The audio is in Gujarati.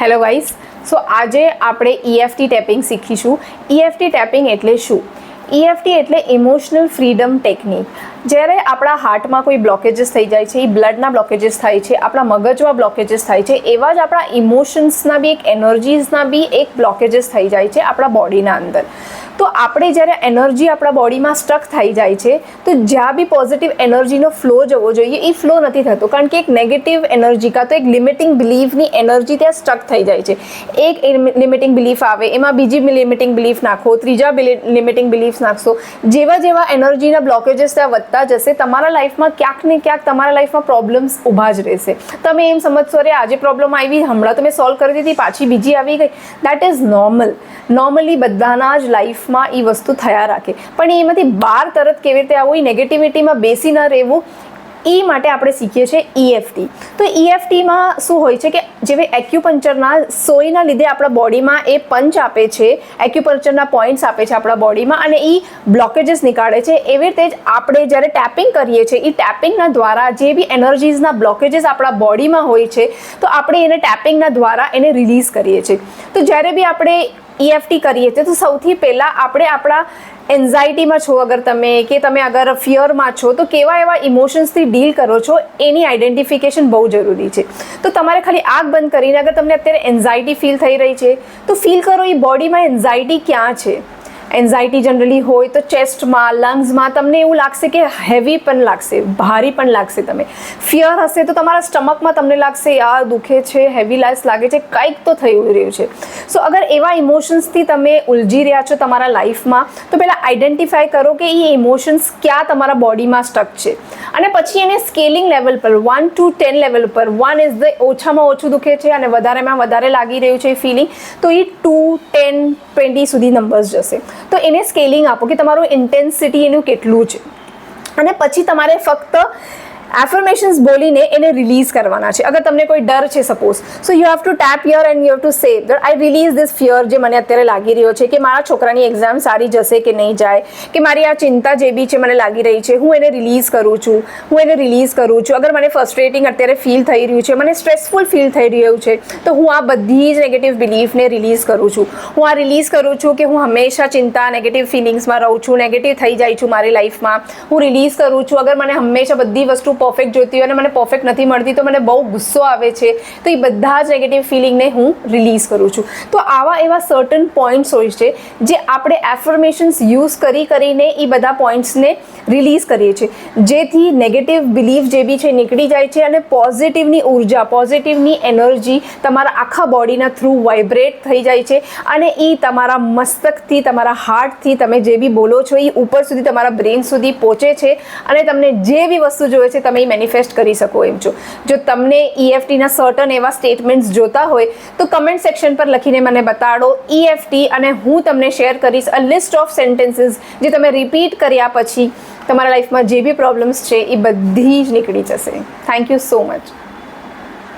હેલો ગાઈસ, સો આજે આપણે EFT ટેપિંગ શીખીશું. EFT ટેપિંગ એટલે શું? EFT એટલે ઇમોશનલ ફ્રીડમ ટેકનિક. જ્યારે આપણા હાર્ટમાં કોઈ બ્લોકેજીસ થઈ જાય છે, એ બ્લડના બ્લોકેજીસ થાય છે, આપણા મગજમાં બ્લોકેજીસ થાય છે, એવા જ આપણા ઇમોશન્સના બી એક એનર્જીસના બી એક બ્લોકેજીસ થઈ જાય છે આપણા બોડીના અંદર. તો આપણે જ્યારે એનર્જી આપણા બોડીમાં સ્ટક થઈ જાય છે, તો જ્યાં બી પોઝિટિવ એનર્જીનો ફ્લો જવો જોઈએ એ ફ્લો નથી થતો, કારણ કે એક નેગેટિવ એનર્જી કાં તો એક લિમિટિંગ બિલીફની એનર્જી ત્યાં સ્ટક થઈ જાય છે. એક લિમિટિંગ બિલીફ આવે, એમાં બીજી લિમિટિંગ બિલીફ નાખો, ત્રીજા લિમિટિંગ બિલીફ નાખશો. જેવા જેવા એનર્જીના બ્લોકેજીસ ત્યાં વધતા જશે, તમારા લાઈફમાં ક્યાંક ને ક્યાંક તમારા લાઈફમાં પ્રોબ્લેમ્સ ઊભા જ રહેશે. તમે એમ સમજશો, અરે આજે પ્રોબ્લેમ આવી, હમણાં તમે સોલ્વ કરી દીધી, પાછી બીજી આવી ગઈ. That is normal. નોર્મલી બધાના જ લાઈફમાં એ વસ્તુ થયા રાખે, પણ એમાંથી બહાર તરત કેવી રીતે આવવું, એ નેગેટિવિટીમાં બેસી ન રહેવું, એ માટે આપણે શીખીએ છીએ EFT. તો EFTમાં શું હોય છે કે જેવી એક્યુપંચરના સોયના લીધે આપણા બોડીમાં એ પંચ આપે છે, એક્યુપંચરના પોઈન્ટ્સ આપે છે આપણા બોડીમાં, અને એ બ્લોકેજીસ નીકાળે છે. એવી રીતે જ આપણે જ્યારે ટેપિંગ કરીએ છીએ, એ ટેપિંગના દ્વારા જે બી એનર્જીઝના બ્લોકેજીસ આપણા બોડીમાં હોય છે, તો આપણે એને ટેપિંગના દ્વારા એને રિલીઝ કરીએ છીએ. તો જ્યારે બી આપણે EFT કરીએ છીએ, તો સૌથી પહેલાં આપણે આપણા એન્ઝાયટીમાં છો અગર તમે, કે તમે અગર ફિયરમાં છો, તો કેવા એવા ઇમોશન્સથી ડીલ કરો છો એની આઈડેન્ટિફિકેશન બહુ જરૂરી છે. તો તમારે ખાલી આંખ બંધ કરીને, અગર તમને અત્યારે એન્ઝાયટી ફીલ થઈ રહી છે, તો ફીલ કરો એ બોડીમાં એન્ઝાયટી ક્યાં છે. એન્ઝાયટી જનરલી હોય તો ચેસ્ટમાં, લંગ્સમાં તમને એવું લાગશે કે હેવી પણ લાગશે, ભારી પણ લાગશે. તમે ફિયર હશે તો તમારા સ્ટમકમાં તમને લાગશે યાર દુખે છે, હેવી લાગે છે, કંઈક તો થઈ રહ્યું છે. સો અગર એવા ઇમોશન્સથી તમે ઉલઝી રહ્યા છો તમારા લાઈફમાં, તો પહેલાં આઈડેન્ટિફાય કરો કે એ ઇમોશન્સ ક્યાં તમારા બોડીમાં સ્ટક છે, અને પછી એને સ્કેલિંગ લેવલ પર 1 to 10 લેવલ પર, 1 ઇઝ ધ ઓછામાં ઓછું દુખે છે અને વધારેમાં વધારે લાગી રહ્યું છે ફિલિંગ, તો એ 2, 10, 20 સુધી નંબર્સ જશે. તો એને સ્કેલિંગ આપો કે તમારું ઇન્ટેન્સિટી એનું કેટલું છે, અને પછી તમારે ફક્ત એફર્મેશન્સ બોલીને એને રિલીઝ કરવાના છે. અગર તમને કોઈ ડર છે suppose, so you have to tap here and you have to say that I release this fear, જે મને અત્યારે લાગી રહ્યો છે કે મારા છોકરાની એક્ઝામ સારી જશે કે નહીં જાય, કે મારી આ ચિંતા જે બી છે મને લાગી રહી છે, હું એને રિલીઝ કરું છું, હું એને રિલીઝ કરું છું. અગર મને ફ્રસ્ટ્રેટિંગ અત્યારે ફીલ થઈ રહ્યું છે, મને સ્ટ્રેસફુલ ફીલ થઈ રહ્યું છે, તો હું આ બધી જ નેગેટિવ બિલીફને રિલીઝ કરું છું. હું આ રિલીઝ કરું છું કે હું હંમેશા ચિંતા, નેગેટિવ ફિલિંગ્સમાં રહું છું, નેગેટિવ થઈ જાય છું મારી લાઈફમાં. હું રિલીઝ કરું છું અગર મને હંમેશા બધી વસ્તુ પરફેક્ટ જોઈતી હોય અને મને પરફેક્ટ નથી મળતી, તો મને બહુ ગુસ્સો આવે છે, તો એ બધા જ નેગેટિવ ફિલિંગને હું રિલીઝ કરું છું. તો આવા એવા સર્ટન પોઈન્ટ્સ હોય છે જે આપણે એફર્મેશન્સ યુઝ કરીને એ બધા પોઈન્ટ્સને રિલીઝ કરીએ છીએ, જેથી નેગેટિવ બિલીફ જે બી છે નીકળી જાય છે, અને પોઝિટિવની ઉર્જા, પોઝિટિવની એનર્જી તમારા આખા બોડીના થ્રુ વાઇબ્રેટ થઈ જાય છે, અને એ તમારા મસ્તકથી, તમારા હાર્ટથી તમે જે બી બોલો છો એ ઉપર સુધી, તમારા બ્રેન સુધી પહોંચે છે, અને તમને જે બી વસ્તુ જોઈએ છે તમે એ મેનિફેસ્ટ કરી શકો એમ છો. જો તમને EFTના સર્ટન એવા સ્ટેટમેન્ટ્સ જોતા હોય તો કમેન્ટ સેક્શન પર લખીને મને બતાડો EFT, અને હું તમને શેર કરીશ અ લિસ્ટ ઓફ સેન્ટેન્સીસ જે તમે રિપીટ કર્યા પછી તમારા લાઈફમાં જે બી પ્રોબ્લેમ્સ છે એ બધી જ નીકળી જશે. Thank you so much.